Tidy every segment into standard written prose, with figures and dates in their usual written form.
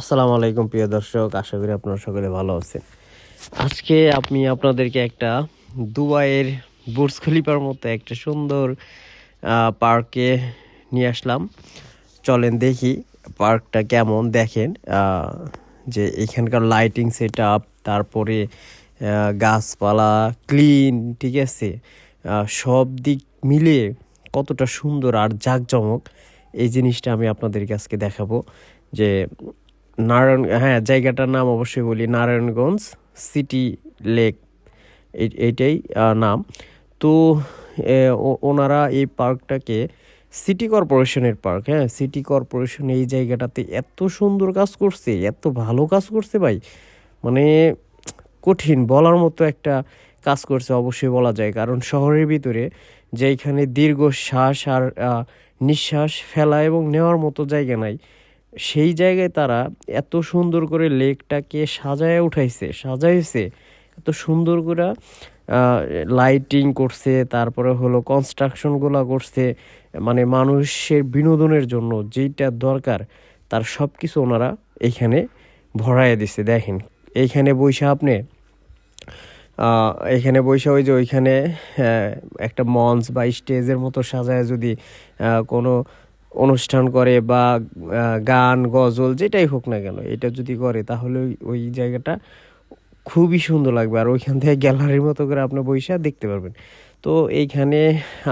আসসালামু আলাইকুম প্রিয় দর্শক, আশা করি আপনারা সকলে ভালো আছেন। আজকে আমি আপনাদেরকে একটা দুবাইয়ের বুর্জ খলিফার মতো একটা সুন্দর পার্কে নিয়ে আসলাম। চলেন দেখি পার্কটা কেমন। দেখেন যে এখানকার লাইটিং সেট আপ, তারপরে গাছপালা ক্লিন, ঠিক আছে, সব দিক মিলে কতটা সুন্দর আর জাঁকজমক, এই জিনিসটা আমি আপনাদেরকে আজকে দেখাবো। যে হ্যাঁ, জায়গাটার নাম অবশ্যই বলি, নারায়ণগঞ্জ সিটি লেক, এইটাই নাম। তো ওনারা এই পার্কটাকে সিটি কর্পোরেশনের পার্ক, হ্যাঁ, সিটি কর্পোরেশন এই জায়গাটাতে এত সুন্দর কাজ করছে, এত ভালো কাজ করছে ভাই, মানে কঠিন বলার মতো একটা কাজ করছে অবশ্যই বলা যায়। কারণ শহরের ভিতরে যেখানে দীর্ঘ শ্বাস আর নিঃশ্বাস ফেলা এবং নেওয়ার মতো জায়গা নাই, সেই জায়গায় তারা এত সুন্দর করে লেকটাকে সাজাইছে এত সুন্দর করে, লাইটিং করছে, তারপরে হলো কনস্ট্রাকশনগুলো করছে, মানে মানুষের বিনোদনের জন্য যেইটা দরকার তার সব কিছু ওনারা এইখানে ভরাইয়া দিছে। দেখেন এইখানে বৈশা আপনি এখানে বৈশা ওই যে ওইখানে একটা মঞ্চ বা স্টেজের মতো সাজায় যদি কোনো অনুষ্ঠান করে বা গান গজল যেটাই হোক না কেন, এটা যদি করে তাহলে ওই জায়গাটা খুবই সুন্দর লাগবে। আর ওইখান থেকে গ্যালারির মতো করে আপনি বৈশা দেখতে পারবেন। তো এইখানে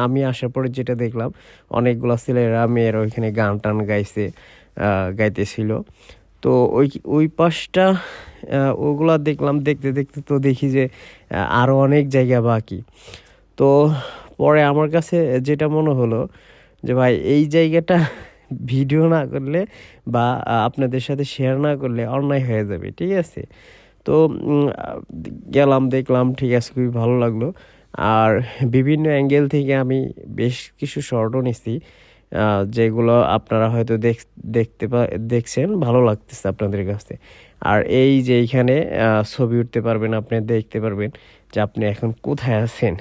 আমি আসার পরে যেটা দেখলাম, অনেকগুলো ছেলেরা মেয়েরা ওইখানে গান টান গাইতেছিল। তো ওই ওই পাশটা ওগুলা দেখলাম, দেখতে দেখতে তো দেখি যে আরও অনেক জায়গা বাকি। তো পরে আমার কাছে যেটা মনে হলো যে ভাই এই জায়গাটা ভিডিও না করলে বা আপনাদের সাথে শেয়ার না করলে অন্যায় হয়ে যাবে, ঠিক আছে। তো গেলাম, দেখলাম, ঠিক আছে, খুবই ভালো লাগলো। আর বিভিন্ন অ্যাঙ্গেল থেকে আমি বেশ কিছু শর্টও নিছি, যেগুলো আপনারা হয়তো দেখছেন, ভালো লাগতেছে আপনাদের কাছে। আর এই যে এইখানে ছবি উঠতে পারবেন, আপনি দেখতে পারবেন যে আপনি এখন কোথায় আছেন,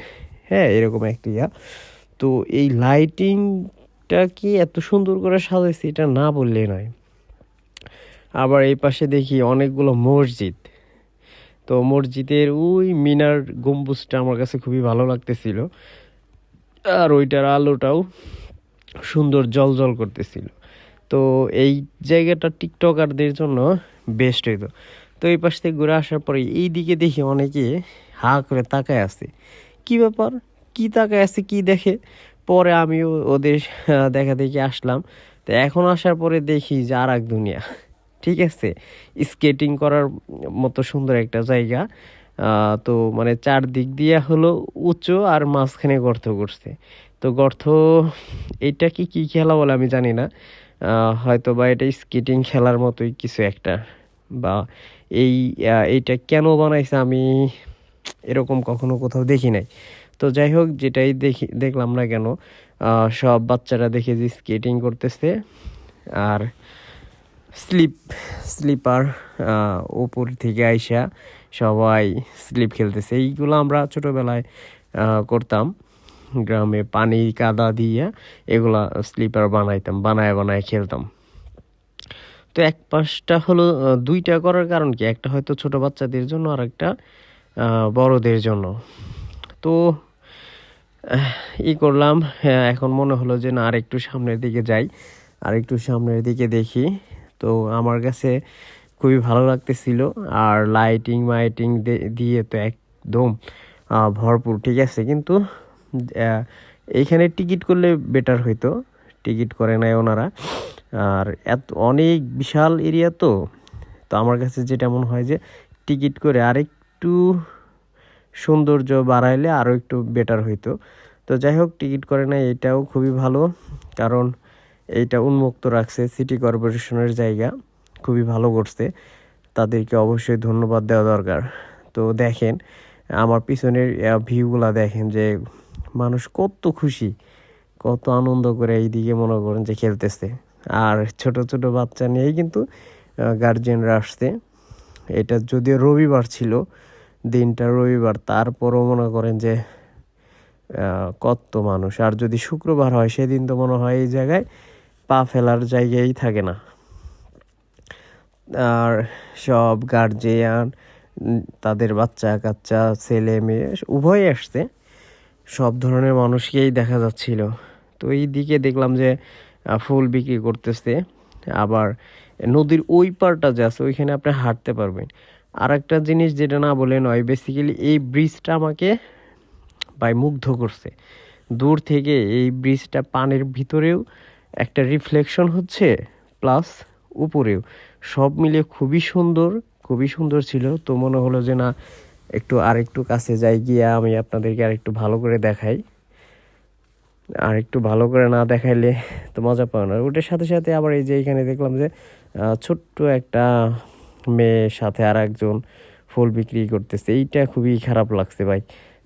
হ্যাঁ, এরকম একটা ইয়া। তো এই লাইটিংটা কি এত সুন্দর করে সাজাইছে, এটা না বললেই নয়। আবার এই পাশে দেখি অনেকগুলো মসজিদ। তো মসজিদের ওই মিনার গম্বুজটা আমার কাছে খুবই ভালো লাগতেছিল, আর ওইটার আলোটাও সুন্দর জল করতেছিল। তো এই জায়গাটা টিকটকারদের জন্য বেস্ট হইতো। তো এই পাশ থেকে ঘুরে আসার পরে এই দিকে দেখি অনেকে হা করে তাকায় আছে, কি ব্যাপার, কি তাকায় আছে, কি দেখে। পরে আমিও ওদের দেখা দেখি আসলাম। তো এখন আসার পরে দেখি যে আর এক দুনিয়া, ঠিক আছে, স্কেটিং করার মতো সুন্দর একটা জায়গা। তো মানে চারদিক দিয়ে হলো উঁচু আর মাঝখানে গর্ত করছে। তো গর্ত, এটা কি কি খেলা বলে আমি জানি না, হয়তো বা এটা স্কেটিং খেলার মতোই কিছু একটা, বা এই এইটা কেন বানাইছে আমি এরকম কখনো কোথাও দেখি নাই। তো যাই হোক, যেটাই দেখলাম না কেন, সব বাচ্চারা দেখে যে স্কেটিং করতেছে, আর স্লিপার উপর থেকে আইসা সবাই স্লিপ খেলতেছে। এইগুলো আমরা ছোটবেলায় করতাম, গ্রামে পানি কাদা দিয়ে এগুলা স্লিপার বানায় খেলতাম। তো এক পাশটা হলো দুইটা করার কারণ কি, একটা হয়তো ছোট বাচ্চাদের জন্য আর একটা বড়দের জন্য। তো করলাম, হ্যাঁ, এখন মনে হলো যে না, আর একটু সামনের দিকে যাই, আর একটু সামনের দিকে দেখি। তো আমার কাছে খুবই ভালো লাগতেছিল। আর লাইটিং মাইটিং দিয়ে তো একদম ভরপুর, ঠিক আছে। কিন্তু এইখানে টিকিট করলে বেটার হইতো, টিকিট করে নাই ওনারা। আর এত অনেক বিশাল এরিয়া, তো তো আমার কাছে যেটা মনে হয় যে টিকিট করে আরেকটু সৌন্দর্য বাড়াইলে আরও একটু বেটার হইতো। তো যাই হোক, টিকিট করে নাই, এটাও খুবই ভালো, কারণ এইটা উন্মুক্ত রাখছে সিটি কর্পোরেশনের জায়গা, খুবই ভালো করছে, তাদেরকে অবশ্যই ধন্যবাদ দেওয়া দরকার। তো দেখেন আমার পিছনের ভিউগুলা দেখেন, যে মানুষ কত খুশি, কত আনন্দ করে এইদিকে মনে করেন যে খেলতেছে। আর ছোট ছোট বাচ্চা নিয়েই কিন্তু গার্জিয়ানরা আসছে। এটা যদিও রবিবার ছিল, দিনটা রবিবার, তারপরও মনে করেন যে কত মানুষ। আর যদি শুক্রবার হয় সেদিন তো মনে হয় এই জায়গায় পা ফেলার জায়গায় থাকে না। আর সব গার্জিয়ান, তাদের বাচ্চা কাচ্চা, ছেলে মেয়ে উভয়ই আসছে, সব ধরনের মানুষকেই দেখা যাচ্ছিল। তো এই দিকে দেখলাম যে ফুল বিক্রি করতেছে। আবার নদীর ওই পারটা যে আছে ওইখানে আপনি হাঁটতে পারবেন। আর একটা জিনিস যেটা না বলে নয়, বেসিক্যালি এই ব্রিজটা আমাকে ভাই মুগ্ধ করছে। দূর থেকে এই ব্রিজটা পানির ভিতরেও একটা রিফ্লেকশন হচ্ছে, প্লাস উপরেও, সব মিলিয়ে খুবই সুন্দর ছিল। তো মনে হলো যে না, আরেকটু কাছে যাই, গিয়ে আমি আপনাদেরকে আরেকটু ভালো করে দেখাই। আর একটু ভালো করে না দেখাইলে তো মজা পাবে না। ওটার সাথে সাথে আবার এই যে এখানে দেখলাম যে ছোট্ট একটা মেয়ের সাথে আর একজন ফুল বিক্রি করতেছে। এইটা খুবই খারাপ লাগছে ভাই।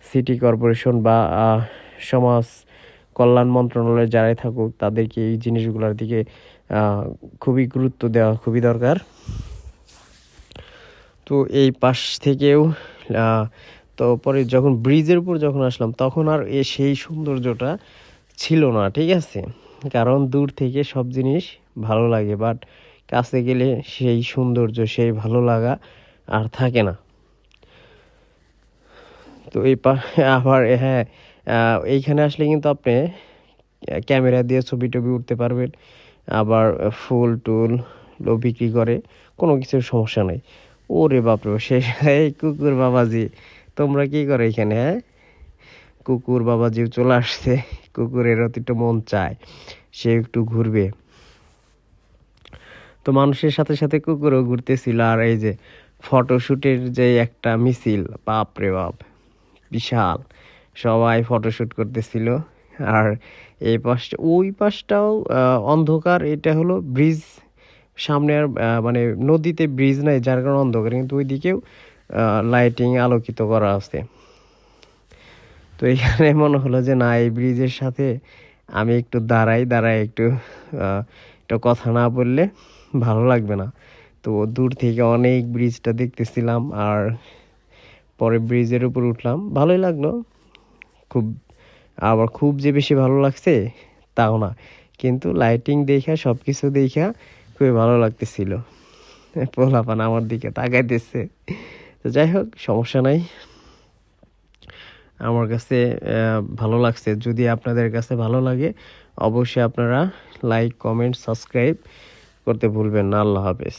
সিটি কর্পোরেশন বা সমাজ কল্যাণ মন্ত্রণালয়ে যারাই থাকুক, তাদেরকে এই জিনিসগুলোর দিকে খুবই গুরুত্ব দেওয়া খুবই দরকার। তো এই পাশ থেকেও তো পরে যখন ব্রিজের উপর যখন আসলাম, তখন আর সেই সৌন্দর্যটা ছিল না, ঠিক আছে? কারণ দূর থেকে সব জিনিস ভালো লাগে, বাট কাছে গেলে সেই সৌন্দর্য, সেই ভালো লাগা আর থাকে না। তো আবার হ্যাঁ, এইখানে আসলে কিন্তু আপনি ক্যামেরা দিয়ে ছবি টবি উঠতে পারবেন। আবার ফুল টুল বিক্রি করে, কোনো কিছুর সমস্যা নেই। ওরে বাপরে, সে এই কুকুর বাবাজি, তোমরা কি করে এখানে? হ্যাঁ, কুকুর বাবাজিও চলে আসছে। কুকুরের অতিটা মন চায় সে একটু ঘুরবে। তো মানুষের সাথে সাথে কুকুরও ঘুরতেছিল। আর এই যে ফটোশুটের যে একটা মিছিল, বাপ রে বাপ, বিশাল, সবাই ফটোশুট করতেছিল। আর এই পাশটা, ওই পাশটাও অন্ধকার। এটা হলো ব্রিজ সামনে, আর মানে নদীতে ব্রিজ নাই, যার কারণে অন্ধকার, কিন্তু ওই দিকেও লাইটিং আলোকিত করা আছে। তো এখানে মনে হলো যে না, এই ব্রিজের সাথে আমি একটু দাঁড়াই একটু কথা না বললে ভালো লাগবে না। তো দূর থেকে অনেক ব্রিজটা দেখতেছিলাম, আর পরে ব্রিজের উপর উঠলাম, ভালোই লাগলো খুব। আবার খুব যে বেশি ভালো লাগছে তাও না, কিন্তু লাইটিং দেখা, সব কিছু দেখা খুবই ভালো লাগতেছিল। পোলাপান আমার দিকে তাকাইতেছে। তো যাই হোক, সমস্যা নাই, আমার কাছে ভালো লাগছে। যদি আপনাদের কাছে ভালো লাগে, অবশ্যই আপনারা লাইক, কমেন্ট, সাবস্ক্রাইব করতে ভুলবেন না। আল্লাহ হাফেজ।